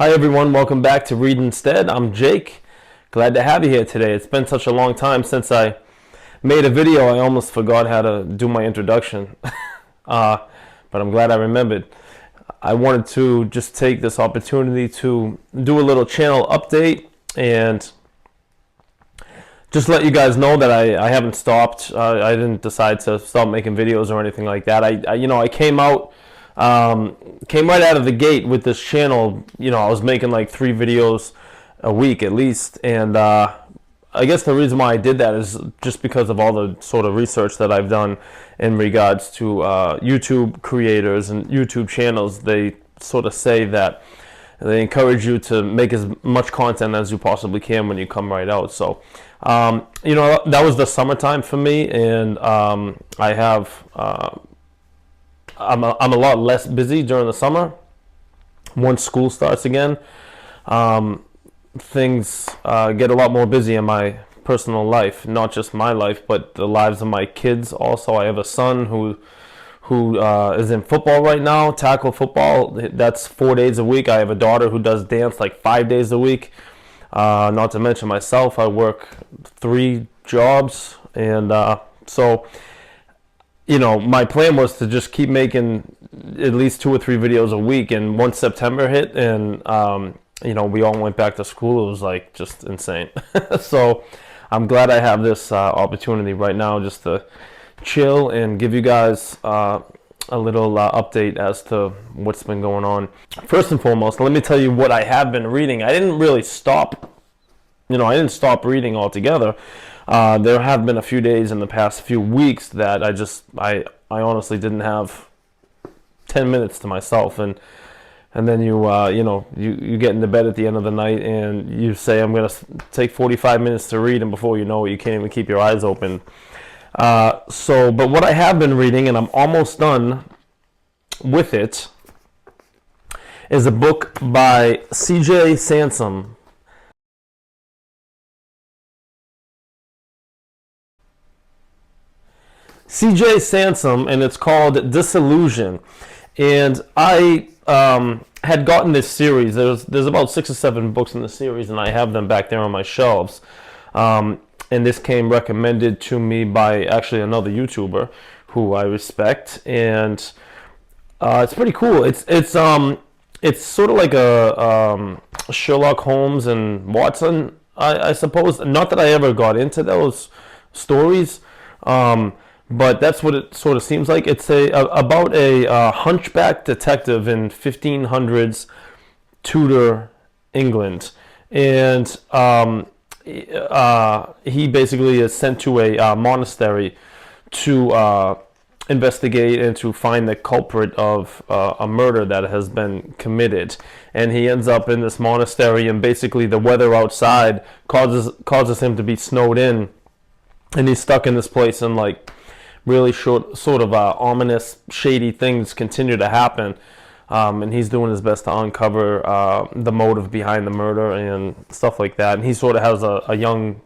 Hi everyone, welcome back to Read Instead. I'm Jake. Glad to have you here today. It's been such a long time since I made a video. I almost forgot how to do my introduction, but I'm glad I remembered. I wanted to just take this opportunity to do a little channel update and just let you guys know that I haven't stopped. I didn't decide to stop making videos or anything like that. I came right out of the gate with this channel. I was making like 3 videos a week at least, and I guess the reason why I did that is just because of all the sort of research that I've done in regards to YouTube creators and YouTube channels. They sort of say that they encourage you to make as much content as you possibly can when you come right out. So that was the summertime for me, and I'm a lot less busy during the summer. Once school starts again, things get a lot more busy in my personal life. Not just my life, but the lives of my kids also. I have a son who is in football right now, tackle football. That's 4 days a week. I have a daughter who does dance like 5 days a week. Not to mention myself, I work 3 jobs, and so my plan was to just keep making at least 2 or 3 videos a week. And once September hit and we all went back to school, it was like just insane. So I'm glad I have this opportunity right now just to chill and give you guys a little update as to what's been going on. First and foremost, let me tell you what I have been reading. I didn't really stop, I didn't stop reading altogether. There have been a few days in the past few weeks that I honestly didn't have 10 minutes to myself, and then you get into bed at the end of the night and you say, I'm going to take 45 minutes to read, and before you know it, you can't even keep your eyes open. But what I have been reading, and I'm almost done with it, is a book by C.J. Sansom. C.J. Sansom, and it's called Disillusion. And I had gotten this series. There's about 6 or 7 books in the series, and I have them back there on my shelves. And this came recommended to me by actually another YouTuber who I respect, and it's pretty cool. It's sort of like a Sherlock Holmes and Watson, I suppose. Not that I ever got into those stories, but that's what it sort of seems like. It's about a hunchback detective in 1500s Tudor England, and he basically is sent to a monastery to investigate and to find the culprit of a murder that has been committed. And he ends up in this monastery, and basically the weather outside causes him to be snowed in, and he's stuck in this place, and like really sort of ominous, shady things continue to happen. And he's doing his best to uncover the motive behind the murder and stuff like that. And he sort of has a young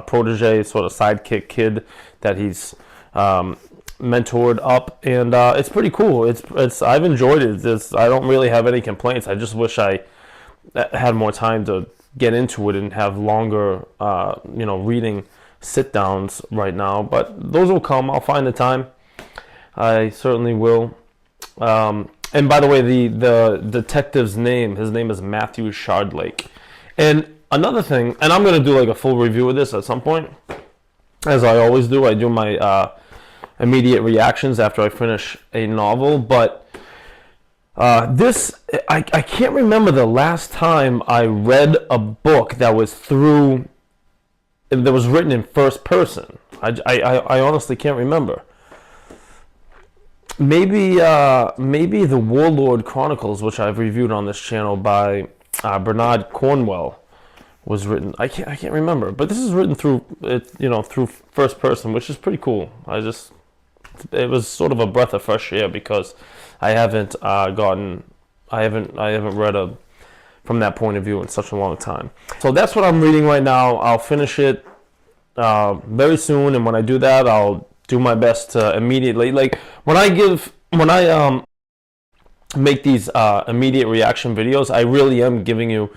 protege, sort of sidekick kid that he's mentored up, and it's pretty cool. I've enjoyed it. I don't really have any complaints. I just wish I had more time to get into it and have longer, reading sit downs right now. But those will come. I'll find the time. I certainly will. And by the way, the detective's name, his name is Matthew Shardlake. And another thing, and I'm going to do like a full review of this at some point, as I always do. I do my immediate reactions after I finish a novel. But I can't remember the last time I read a book that was written in first person. I honestly can't remember. Maybe the Warlord Chronicles, which I've reviewed on this channel by Bernard Cornwell, was written. I can't remember, but this is written through first person, which is pretty cool. It was sort of a breath of fresh air because I haven't read from that point of view in such a long time. So that's what I'm reading right now. I'll finish it very soon, and when I do that, I'll do my best to immediately, like when I make these immediate reaction videos. I really am giving you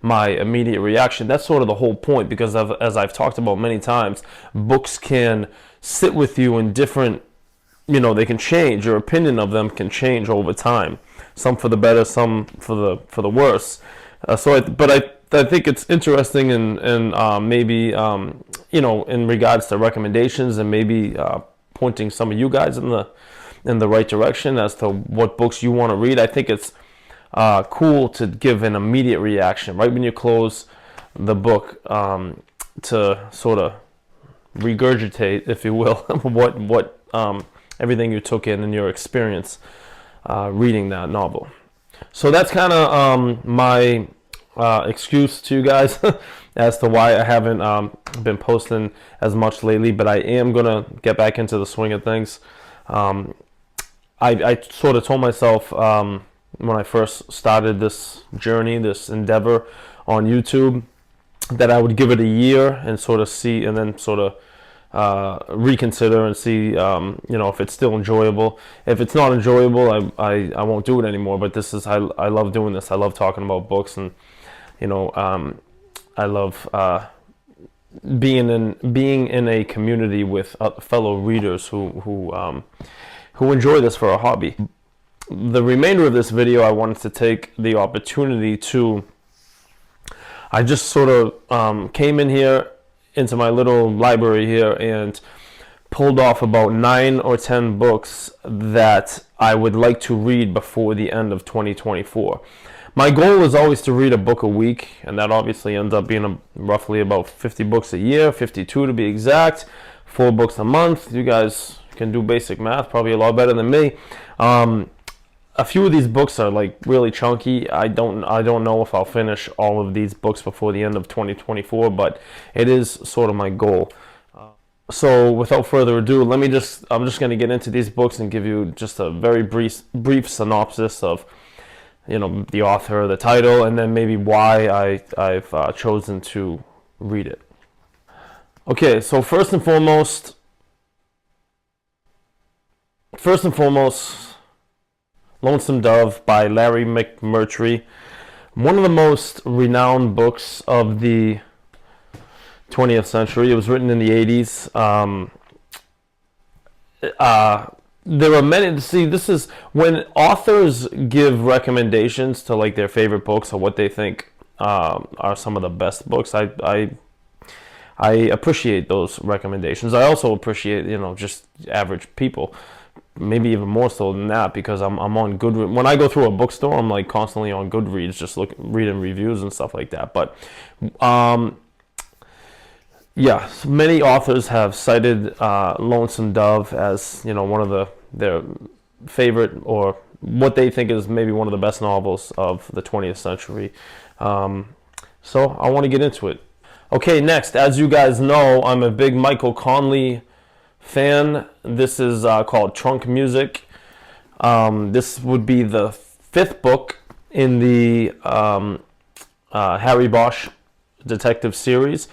my immediate reaction. That's sort of the whole point, because as I've talked about many times, books can sit with you in different, they can change. Your opinion of them can change over time. Some for the better, some for the worse. But I think it's interesting, and maybe in regards to recommendations, and maybe pointing some of you guys in the right direction as to what books you want to read. I think it's cool to give an immediate reaction right when you close the book, to sort of regurgitate, if you will, what everything you took in your experience reading that novel. So that's kind of my excuse to you guys as to why I haven't been posting as much lately, but I am going to get back into the swing of things. I sort of told myself when I first started this journey, this endeavor on YouTube, that I would give it a year and sort of see, and then sort of reconsider and see, if it's still enjoyable. If it's not enjoyable, I won't do it anymore. But I love doing this. I love talking about books, and I love being in a community with fellow readers who enjoy this for a hobby. The remainder of this video, I wanted to take the opportunity to. I just sort of came in here into my little library here and pulled off about 9 or 10 books that I would like to read before the end of 2024. My goal is always to read a book a week, and that obviously ends up being roughly about 50 books a year, 52 to be exact, 4 books a month. You guys can do basic math, probably a lot better than me. A few of these books are like really chunky. I don't know if I'll finish all of these books before the end of 2024, but it is sort of my goal. So without further ado, I'm just going to get into these books and give you just a very brief synopsis of, the author, the title, and then maybe why I've chosen to read it. Okay, so first and foremost, Lonesome Dove by Larry McMurtry. One of the most renowned books of the 20th century. It was written in the 80s. There are many. See, this is when authors give recommendations to like their favorite books or what they think are some of the best books. I appreciate those recommendations. I also appreciate just average people. Maybe even more so than that, because I'm on Goodreads. When I go through a bookstore, I'm like constantly on Goodreads, just reading reviews and stuff like that. But many authors have cited Lonesome Dove as one of their favorite, or what they think is maybe one of the best novels of the 20th century. So I want to get into it. Okay, next, as you guys know, I'm a big Michael Connelly fan. This is called Trunk Music. This would be the 5th book in the Harry Bosch detective series.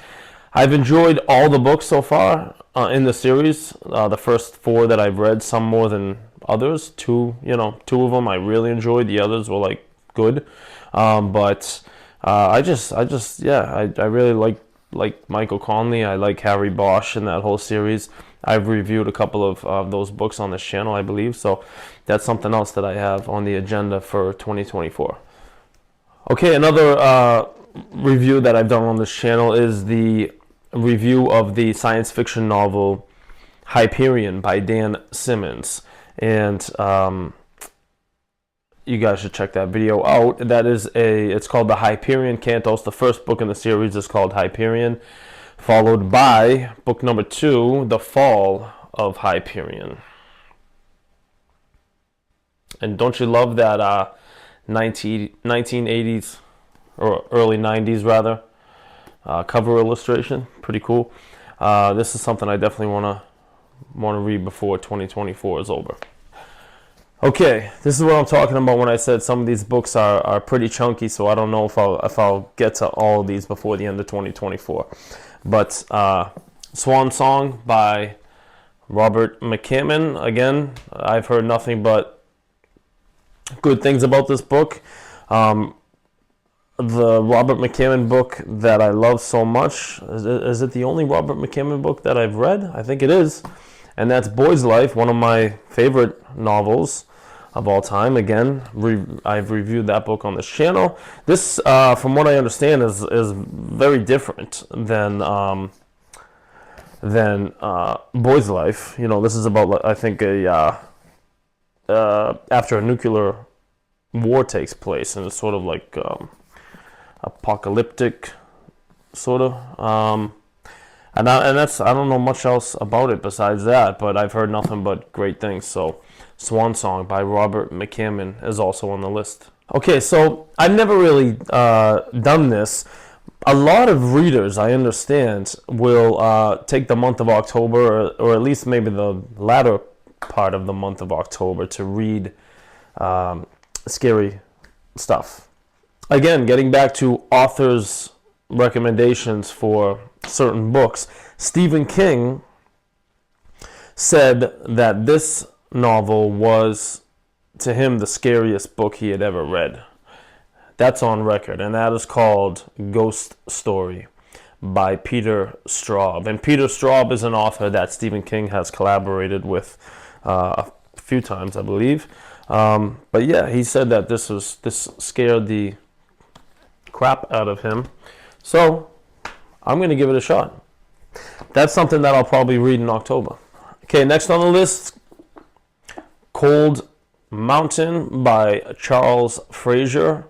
I've enjoyed all the books so far in the series. The first 4 that I've read, some more than others. 2 of them I really enjoyed. The others were like good. But I really like Michael Connelly. I like Harry Bosch and that whole series. I've reviewed a couple of those books on this channel, I believe. So that's something else that I have on the agenda for 2024. Okay, another review that I've done on this channel is the review of the science fiction novel Hyperion by Dan Simmons. And you guys should check that video out. It's called the Hyperion Cantos. The first book in the series is called Hyperion, followed by book number 2, The Fall of Hyperion. And don't you love that 1980s, or early 90s rather, cover illustration? Pretty cool. This is something I definitely want to read before 2024 is over. Okay, this is what I'm talking about when I said some of these books are pretty chunky, so I don't know if I'll get to all of these before the end of 2024. But Swan Song by Robert McCammon. Again, I've heard nothing but good things about this book. The Robert McCammon book that I love so much, is it the only Robert McCammon book that I've read? I think it is. And that's Boy's Life, one of my favorite novels of all time. Again, I've reviewed that book on this channel. This, from what I understand, is very different than Boy's Life. You know, this is about, I think, after a nuclear war takes place, and it's sort of like apocalyptic, sort of. And that's, I don't know much else about it besides that, but I've heard nothing but great things. So, Swan Song by Robert McCammon is also on the list. Okay, so I've never really done this. A lot of readers, I understand, will take the month of October, or at least maybe the latter part of the month of October, to read scary stuff. Again, getting back to authors' recommendations for certain books, Stephen King said that this novel was, to him, the scariest book he had ever read. That's on record, and that is called Ghost Story by Peter Straub. And Peter Straub is an author that Stephen King has collaborated with a few times, I believe. But yeah, he said that this scared the crap out of him. So I'm going to give it a shot. That's something that I'll probably read in October. Okay, next on the list, Cold Mountain by Charles Frazier.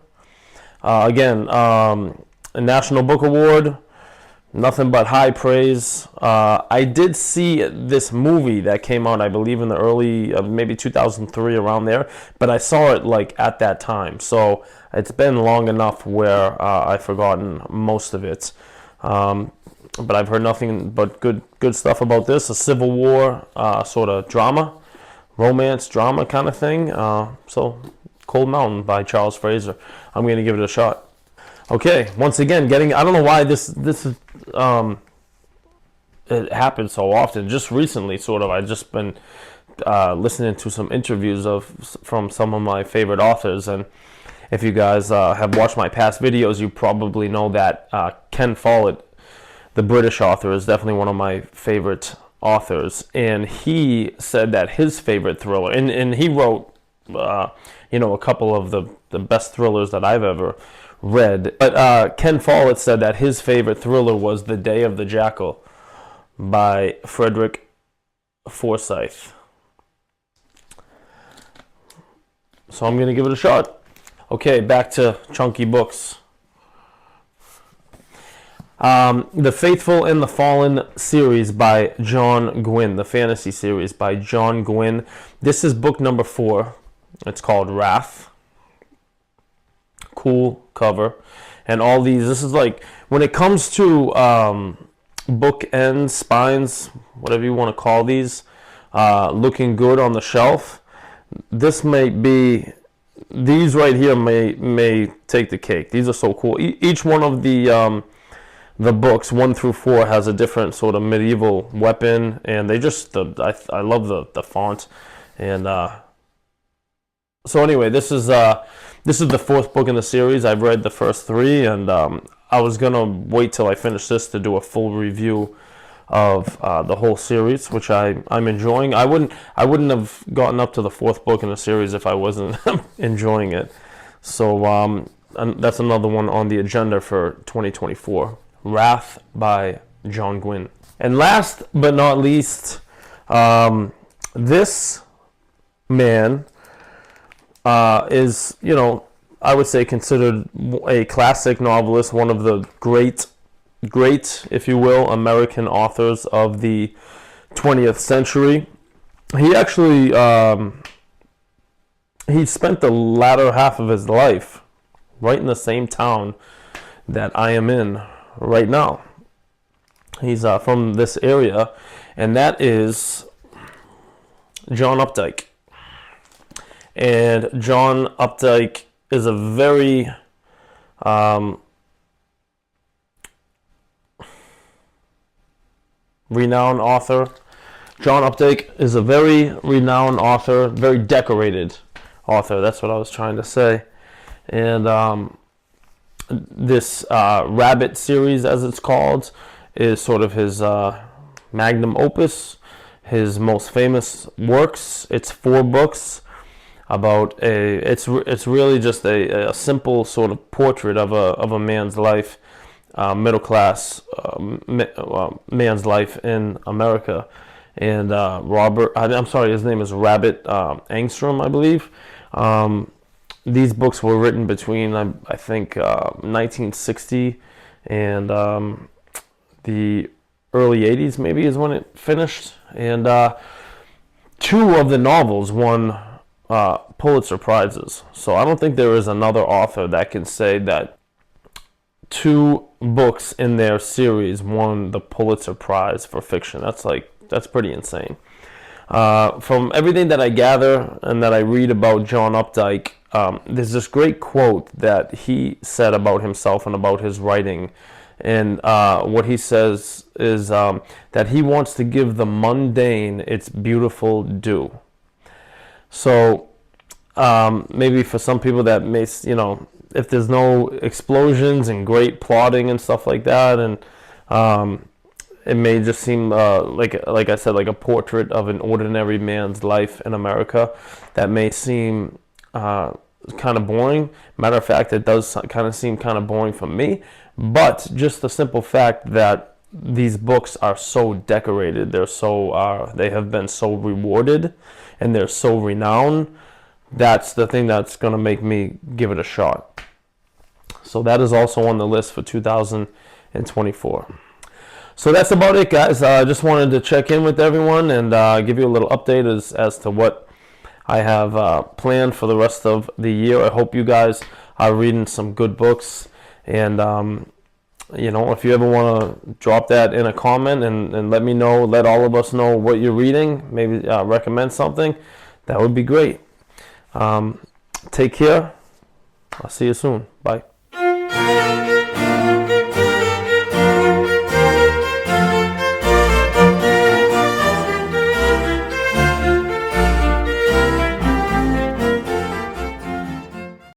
Again, a National Book Award, nothing but high praise. I did see this movie that came out, I believe, in the early, maybe 2003, around there, but I saw it like at that time. So it's been long enough where I've forgotten most of it. But I've heard nothing but good stuff about this. A Civil War sort of drama, romance drama kind of thing. So Cold Mountain by Charles Frazier. I'm going to give it a shot. Okay, once again, I don't know why this is, it happens so often. Just recently, sort of, I've just been listening to some interviews from some of my favorite authors, and if you guys have watched my past videos, you probably know that Ken Follett, the British author, is definitely one of my favorite authors, and he said that his favorite thriller, and he wrote, a couple of the best thrillers that I've ever read, but Ken Follett said that his favorite thriller was The Day of the Jackal by Frederick Forsyth. So I'm going to give it a shot. Okay, back to chunky books. The Faithful and the Fallen series by John Gwynne, the fantasy series by John Gwynne. This is book number 4. It's called Wrath. Cool cover. And all these, this is like, when it comes to bookends, spines, whatever you want to call these, looking good on the shelf, this may be, these right here may take the cake. These are so cool. Each one of the books 1 through 4 has a different sort of medieval weapon, and they just, I love the font. And so anyway, this is the 4th book in the series. I've read the first 3, and I was gonna wait till I finish this to do a full review of the whole series, which I'm enjoying. I wouldn't have gotten up to the 4th book in the series if I wasn't enjoying it. So and that's another one on the agenda for 2024. Wrath by John Gwynne. And last but not least, this man is, I would say, considered a classic novelist, one of the great, if you will, American authors of the 20th century. He actually, he spent the latter half of his life right in the same town that I am in right now. He's from this area, and that is John Updike. And John Updike is a very renowned author. John Updike is a very renowned author, very decorated author. That's what I was trying to say. And this Rabbit series, as it's called, is sort of his magnum opus, his most famous works. It's 4 books about it's really just a simple sort of portrait of a man's life, middle class man's life in America. And his name is Rabbit Angstrom, I believe. These books were written between, I think, 1960 and the early 80s, maybe, is when it finished. And 2 of the novels won Pulitzer Prizes. So I don't think there is another author that can say that 2 books in their series won the Pulitzer Prize for fiction. That's pretty insane. From everything that I gather and that I read about John Updike, there's this great quote that he said about himself and about his writing. And what he says is that he wants to give the mundane its beautiful due. So maybe for some people that may, if there's no explosions and great plotting and stuff like that, and it may just seem like I said, like a portrait of an ordinary man's life in America, that may seem kind of boring. Matter of fact, it does kind of seem kind of boring for me. But just the simple fact that these books are so decorated, they have been so rewarded, and they're so renowned, that's the thing that's going to make me give it a shot. So that is also on the list for 2024. So that's about it, guys. I just wanted to check in with everyone and give you a little update as to what I have planned for the rest of the year. I hope you guys are reading some good books. And, if you ever want to drop that in a comment and let me know, let all of us know what you're reading, maybe recommend something, that would be great. Take care. I'll see you soon. Bye.